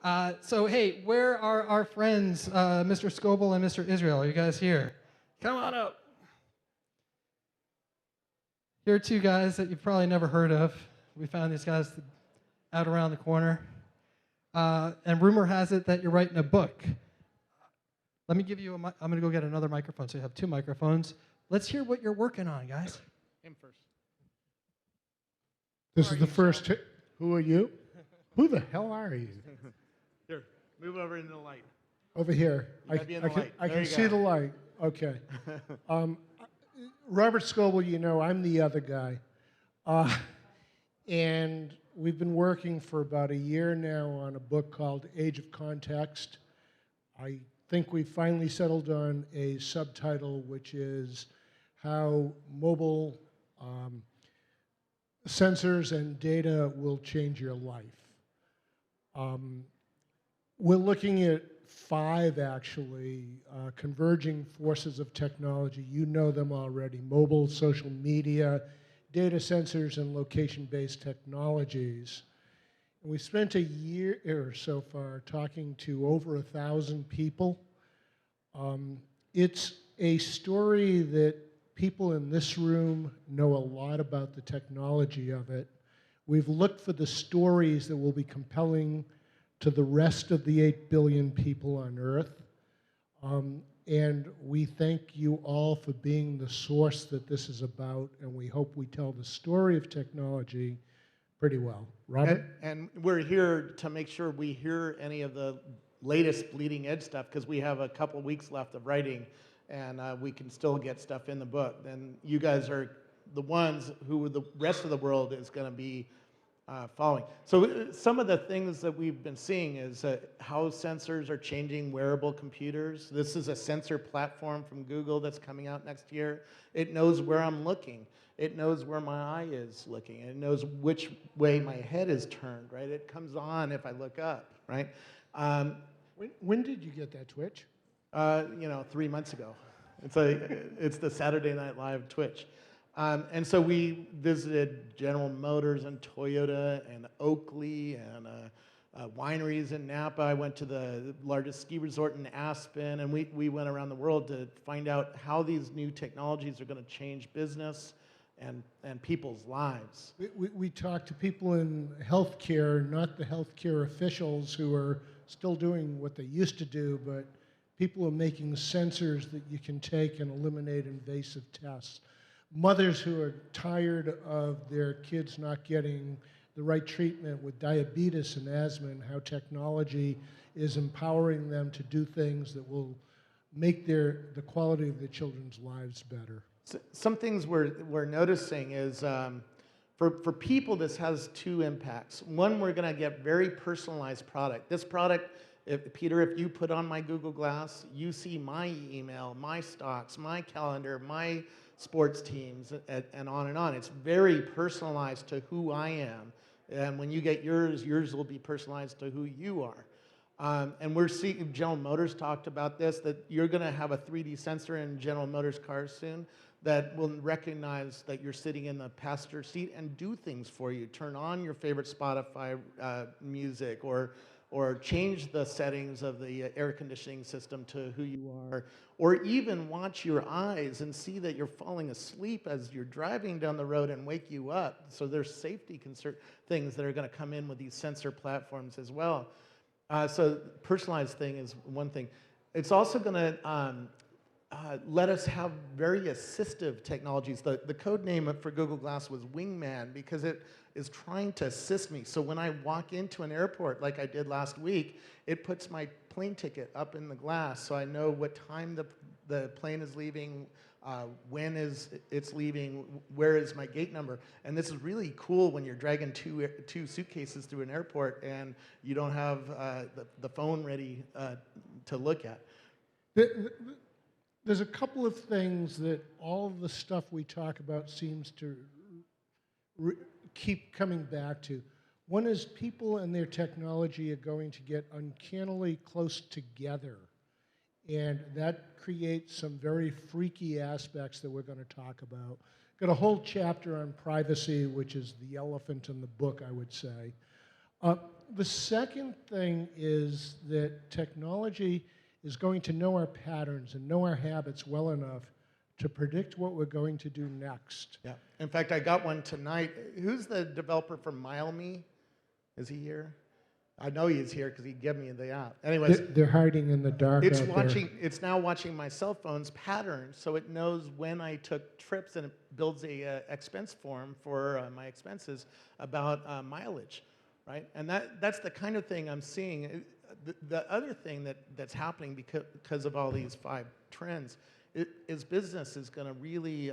So hey, where are our friends, Mr. Scoble and Mr. Israel? Are you guys here? Come on up. Here are two guys that you've probably never heard of. We found these guys out around the corner. And rumor has it that you're writing a book. Let me give you I'm going to go get another microphone, so you have two microphones. Let's hear what you're working on, guys. Him first. This is the first. Who are you? Who the hell are you? Here, move over into the light. Over here. You gotta be in the light. I There can you see go. the light. Okay. Robert Scoble, you know, I'm the other guy. And we've been working for about a year now on a book called Age of Context. I think we finally settled on a subtitle, which is how mobile sensors and data will change your life. We're looking at 5 actually converging forces of technology. You know them already: mobile, social media, data sensors, and location-based technologies. And we spent a year or so far talking to over 1,000 people. It's a story that people in this room know a lot about the technology of it. We've looked for the stories that will be compelling to the rest of the 8 billion people on Earth. And we thank you all for being the source that this is about, and we hope we tell the story of technology pretty well. Robert? And we're here to make sure we hear any of the latest bleeding edge stuff, because we have a couple weeks left of writing, and we can still get stuff in the book. And you guys are the ones who the rest of the world is going to be following. So some of the things that we've been seeing is how sensors are changing wearable computers. This is a sensor platform from Google that's coming out next year. It knows where I'm looking. It knows where my eye is looking. It knows which way my head is turned, right? It comes on if I look up, right? When did you get that Twitch? 3 months ago. It's the Saturday Night Live Twitch. And so we visited General Motors and Toyota and Oakley and wineries in Napa. I went to the largest ski resort in Aspen, and we went around the world to find out how these new technologies are going to change business and people's lives. We talked to people in healthcare, not the healthcare officials who are still doing what they used to do, but people are making sensors that you can take and eliminate invasive tests. Mothers who are tired of their kids not getting the right treatment with diabetes and asthma, and how technology is empowering them to do things that will make the quality of their children's lives better. So some things we're noticing is for people, this has 2 impacts. One, we're going to get very personalized product. This product, Peter, if you put on my Google Glass, you see my email, my stocks, my calendar, my sports teams, and on and on. It's very personalized to who I am. And when you get yours will be personalized to who you are. And we're seeing, General Motors talked about this, that you're going to have a 3D sensor in General Motors cars soon that will recognize that you're sitting in the passenger seat and do things for you. Turn on your favorite Spotify music, or change the settings of the air conditioning system to who you are, or even watch your eyes and see that you're falling asleep as you're driving down the road and wake you up. So there's safety things that are going to come in with these sensor platforms as well. So personalized thing is one thing. It's also going to let us have very assistive technologies. The code name for Google Glass was Wingman, because it is trying to assist me. So when I walk into an airport, like I did last week, it puts my plane ticket up in the glass, so I know what time the plane is leaving, when it's leaving, where is my gate number. And this is really cool when you're dragging two suitcases through an airport and you don't have the phone ready to look at. There's a couple of things that all of the stuff we talk about seems to keep coming back to. One is people and their technology are going to get uncannily close together, and that creates some very freaky aspects that we're going to talk about. Got a whole chapter on privacy, which is the elephant in the book, I would say. Uh, the second thing is that technology is going to know our patterns and know our habits well enough to predict what we're going to do next. Yeah. In fact, I got one tonight. Who's the developer from MileMe? Is he here? I know he's here because he gave me the app. Anyways, They're hiding in the dark it's out watching. It's now watching my cell phone's patterns, so it knows when I took trips, and it builds a expense form for my expenses about mileage, right? And that's the kind of thing I'm seeing. The other thing that's happening because of all these 5 trends is business is going to really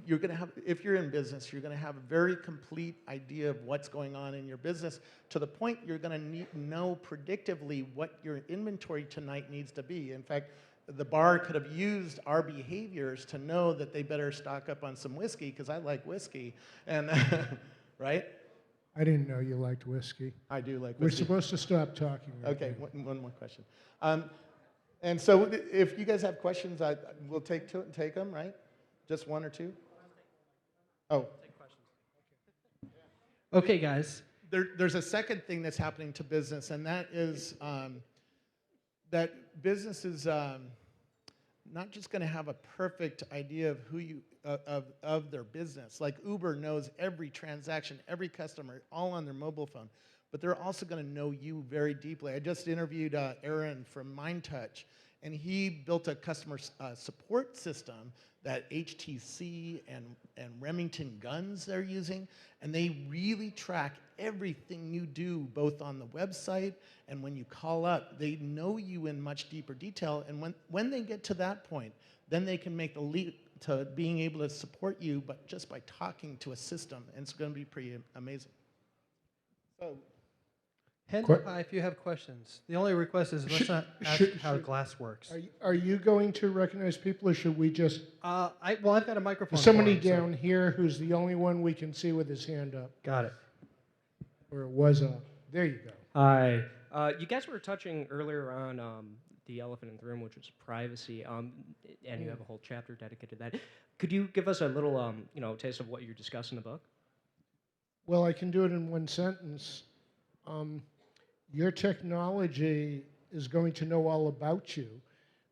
you're going to have, if you're in business, you're going to have a very complete idea of what's going on in your business, to the point you're going to know predictively what your inventory tonight needs to be. In fact, the bar could have used our behaviors to know that they better stock up on some whiskey, because I like whiskey, and right? I didn't know you liked whiskey. I do like We're whiskey. supposed to stop talking. Right Okay, now. one more question. And so if you guys have questions, we'll take them, right? Just 1 or 2? Oh. Okay, guys. There's a second thing that's happening to business, and that is that business is not just going to have a perfect idea of of their business. Like Uber knows every transaction, every customer, all on their mobile phone. But they're also going to know you very deeply. I just interviewed Aaron from MindTouch, and he built a customer support system that HTC and Remington guns they're using, and they really track everything you do, both on the website and when you call up. They know you in much deeper detail, and when they get to that point, then they can make the leap to being able to support you, but just by talking to a system, and it's going to be pretty amazing. So. Hand up high if you have questions. The only request is let's not ask how glass works. Are you going to recognize people, or should we just... I've got a microphone. There's somebody for him, down here who's the only one we can see with his hand up. Got it. Or it was up. There you go. Hi. You guys were touching earlier on the elephant in the room, which was privacy, and you have a whole chapter dedicated to that. Could you give us a little, taste of what you discuss in the book? Well, I can do it in one sentence. Your technology is going to know all about you.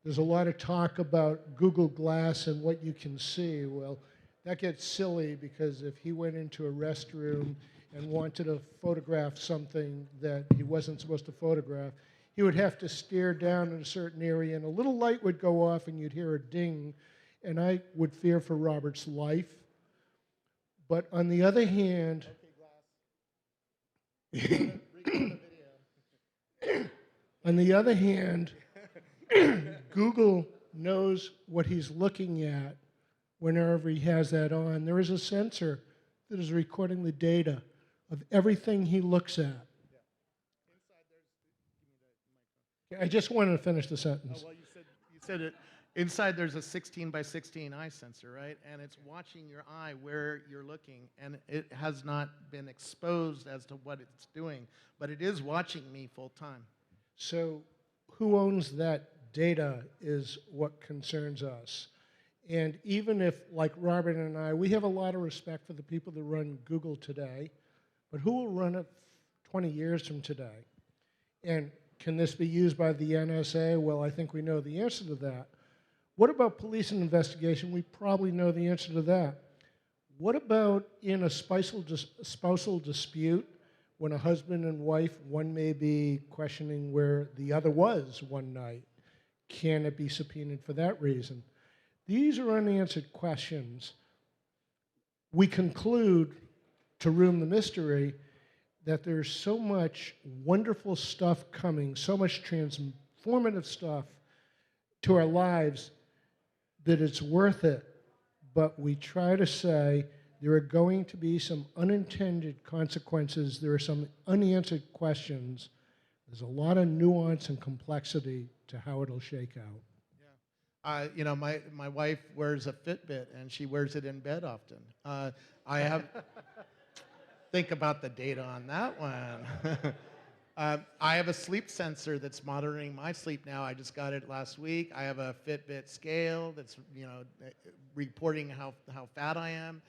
There's a lot of talk about Google Glass and what you can see. Well, that gets silly, because if he went into a restroom and wanted to photograph something that he wasn't supposed to photograph, he would have to stare down in a certain area, and a little light would go off, and you'd hear a ding, and I would fear for Robert's life. But on the other hand... On the other hand, Google knows what he's looking at whenever he has that on. There is a sensor that is recording the data of everything he looks at. I just wanted to finish the sentence. Oh, well, you said it. Inside there's a 16 by 16 eye sensor, right? And it's watching your eye where you're looking, and it has not been exposed as to what it's doing, but it is watching me full time. So who owns that data is what concerns us. And even if, like Robert and I, we have a lot of respect for the people that run Google today, but who will run it 20 years from today? And can this be used by the NSA? Well, I think we know the answer to that. What about police and investigation? We probably know the answer to that. What about in a spousal dispute, when a husband and wife, one may be questioning where the other was one night? Can it be subpoenaed for that reason? These are unanswered questions. We conclude, to room the mystery, that there's so much wonderful stuff coming, so much transformative stuff to our lives, that it's worth it. But we try to say there are going to be some unintended consequences. There are some unanswered questions. There's a lot of nuance and complexity to how it'll shake out. Yeah. My wife wears a Fitbit, and she wears it in bed often. I have... Think about the data on that one. I have a sleep sensor that's monitoring my sleep now. I just got it last week. I have a Fitbit scale that's reporting how fat I am,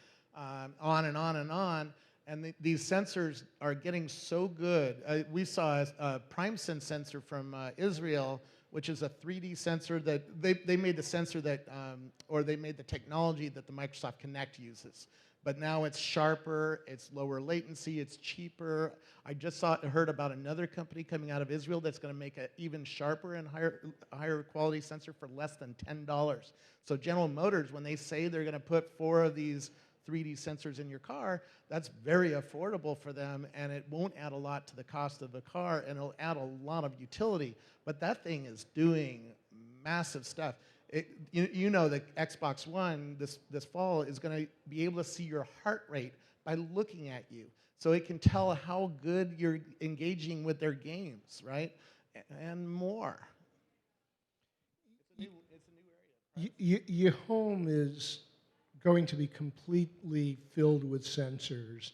on and on and on. And these sensors are getting so good. We saw a PrimeSense sensor from Israel, which is a 3D sensor that they made the sensor that, or they made the technology that the Microsoft Kinect uses. But now it's sharper, it's lower latency, it's cheaper. I just heard about another company coming out of Israel that's going to make an even sharper and higher quality sensor for less than $10. So General Motors, when they say they're going to put 4 of these 3D sensors in your car, that's very affordable for them, and it won't add a lot to the cost of the car, and it'll add a lot of utility. But that thing is doing massive stuff. You know the Xbox One this fall is going to be able to see your heart rate by looking at you. So it can tell how good you're engaging with their games, right? And more. It's a new area. Your home is going to be completely filled with sensors.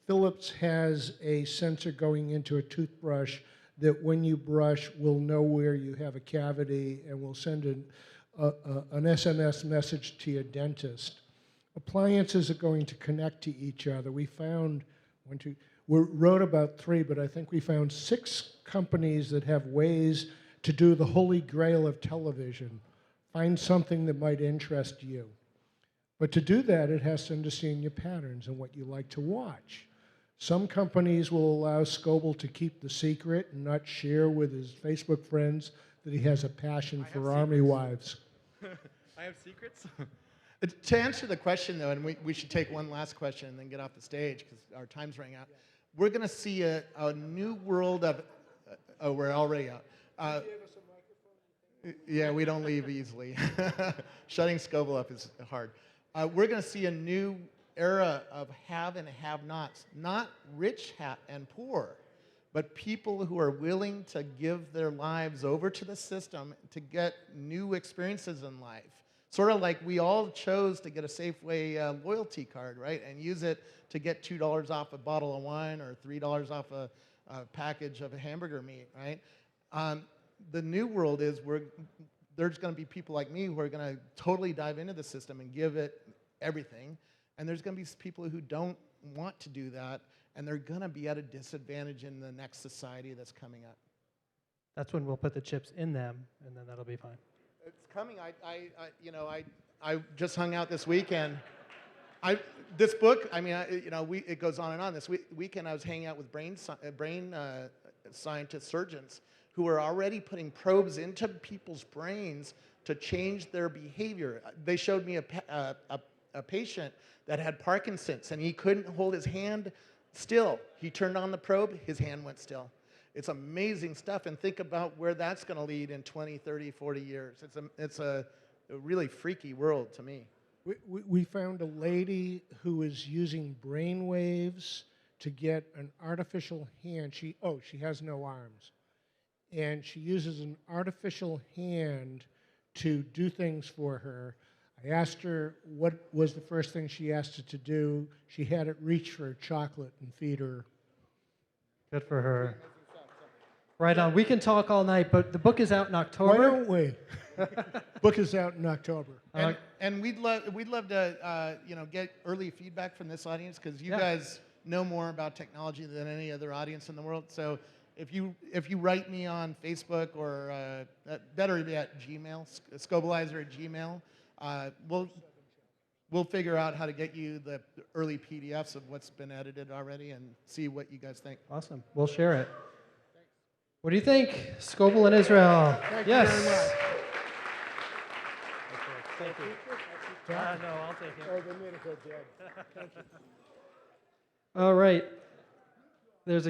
Philips has a sensor going into a toothbrush that when you brush will know where you have a cavity and will send an SMS message to your dentist. Appliances are going to connect to each other. We found we wrote about 3, but I think we found 6 companies that have ways to do the holy grail of television. Find something that might interest you. But to do that, it has to understand your patterns and what you like to watch. Some companies will allow Scoble to keep the secret and not share with his Facebook friends that he has a passion for army wives. I have secrets? To answer the question, though, and we should take one last question and then get off the stage because our time's running out. We're going to see a new world of... oh, we're already out. Yeah, we don't leave easily. Shutting Scoble up is hard. We're going to see a new era of have and have-nots, not rich and poor, but people who are willing to give their lives over to the system to get new experiences in life. Sort of like we all chose to get a Safeway loyalty card, right, and use it to get $2 off a bottle of wine or $3 off a package of hamburger meat, right? The new world is there's going to be people like me who are going to totally dive into the system and give it everything. And there's going to be people who don't want to do that, and they're going to be at a disadvantage in the next society that's coming up. That's when we'll put the chips in them, and then that'll be fine. It's coming. I just hung out this weekend. This book, it goes on and on. This weekend I was hanging out with brain scientists, surgeons, who are already putting probes into people's brains to change their behavior. They showed me a patient that had Parkinson's, and he couldn't hold his hand still. He turned on the probe, his hand went still. It's amazing stuff, and think about where that's going to lead in 20, 30, 40 years. It's a really freaky world to me. We found a lady who is using brain waves to get an artificial hand. She has no arms. And she uses an artificial hand to do things for her. I asked her what was the first thing she asked it to do. She had it reach for a chocolate and feed her. Good for her. Right on. We can talk all night, but the book is out in October. Why don't we? Book is out in October. And we'd love to get early feedback from this audience because you guys know more about technology than any other audience in the world. So if you write me on Facebook or better yet Gmail, Scobleizer@gmail, we'll figure out how to get you the early PDFs of what's been edited already and see what you guys think. Awesome. We'll share it. What do you think? Scoble in Israel. Thank yes. you very much. Thank you. No, I'll take it. Oh, they made it go dead. Thank you. All right. There's a